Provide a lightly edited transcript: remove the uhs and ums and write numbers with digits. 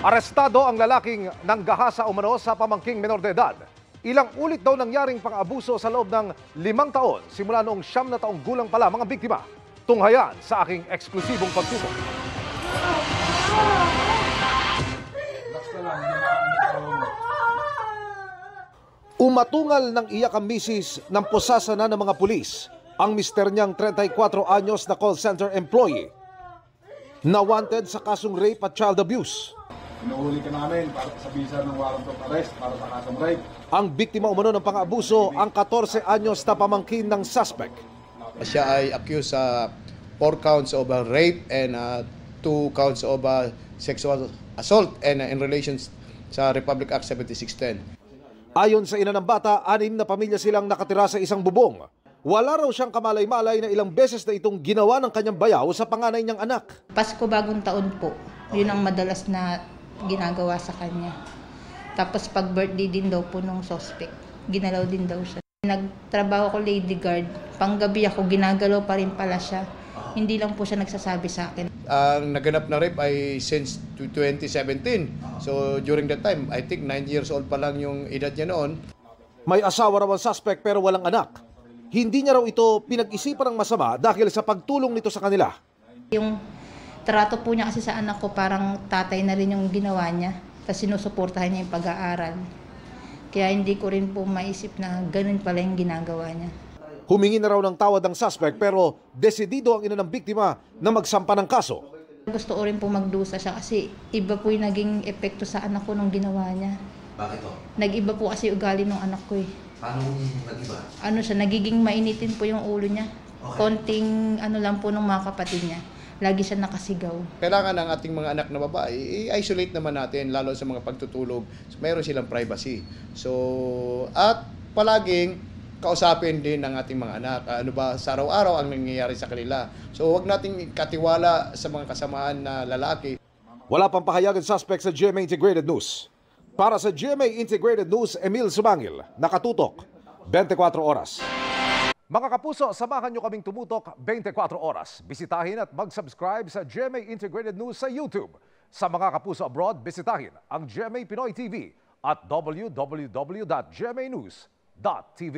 Arestado ang lalaking nanggahasa umano sa pamangking menor de edad. Ilang ulit daw nangyaring pang-abuso sa loob ng 5 taon simula noong 9 na taong gulang pa lamang ang biktima. Tunghayan sa aking eksklusibong pagtutok. Umatungal ng iyak ang misis ng posasa na ng mga pulis ang mister niyang 34 anyos na call center employee na wanted sa kasong rape at child abuse. Inuhuli ka namin para sa bisa ng warrant of arrest para sa kasong rape. Ang biktima umano ng pang-abuso ang 14 anyos na pamangkin ng suspect. Siya ay accused sa 4 counts of rape and 2 counts of sexual assault and in relation sa Republic Act 7610. Ayon sa ina ng bata, 6 na pamilya silang nakatira sa isang bubong. Wala raw siyang kamalay-malay na ilang beses na itong ginawa ng kanyang bayaw sa panganay niyang anak. Pasko bagong taon po, yun ang madalas na ginagawa sa kanya. Tapos pag birthday din daw po nung suspect, ginalaw din daw siya. Nagtrabaho ko lady guard, panggabi ako, ginagalaw pa rin pala siya. Hindi lang po siya nagsasabi sa akin. Ang naganap na rape ay since 2017. So during that time, I think 9 years old pa lang yung edad niya noon. May asawa raw ang suspect pero walang anak. Hindi niya raw ito pinag-isipan ng masama dahil sa pagtulong nito sa kanila. Yung trato po niya kasi sa anak ko parang tatay na rin yung ginawa niya. Tapos sinusuportahan niya yung pag-aaral. Kaya hindi ko rin po maisip na ganun pala yung ginagawa niya. Humingi na raw ng tawad ang suspect pero desidido ang ina ng biktima na magsampa ng kaso. Gusto ko rin po magdusa siya kasi iba po yung naging epekto sa anak ko nung ginawa niya. Bakit to? Nag-iba po kasi ugali ng anak ko eh. Paano nag-iba? Ano siya, nagiging mainitin po yung ulo niya. Okay. Konting ano lang po ng mga kapatid niya. Lagi siya nakasigaw. Kailangan ng ating mga anak na babae, i-isolate naman natin lalo sa mga pagtutulog. So, mayroon silang privacy. So, at palaging kausapin din ng ating mga anak. Ano ba sa araw-araw ang nangyayari sa kanila. So, huwag nating katiwala sa mga kasamaan na lalaki. Wala pang pahayagan suspect sa GMA Integrated News. Para sa GMA Integrated News, Emil Sumangil, nakatutok, 24 oras. Mga kapuso, samahan nyo kaming tumutok 24 oras. Bisitahin at mag-subscribe sa GMA Integrated News sa YouTube. Sa mga kapuso abroad, bisitahin ang GMA Pinoy TV at www.gmanews.tv.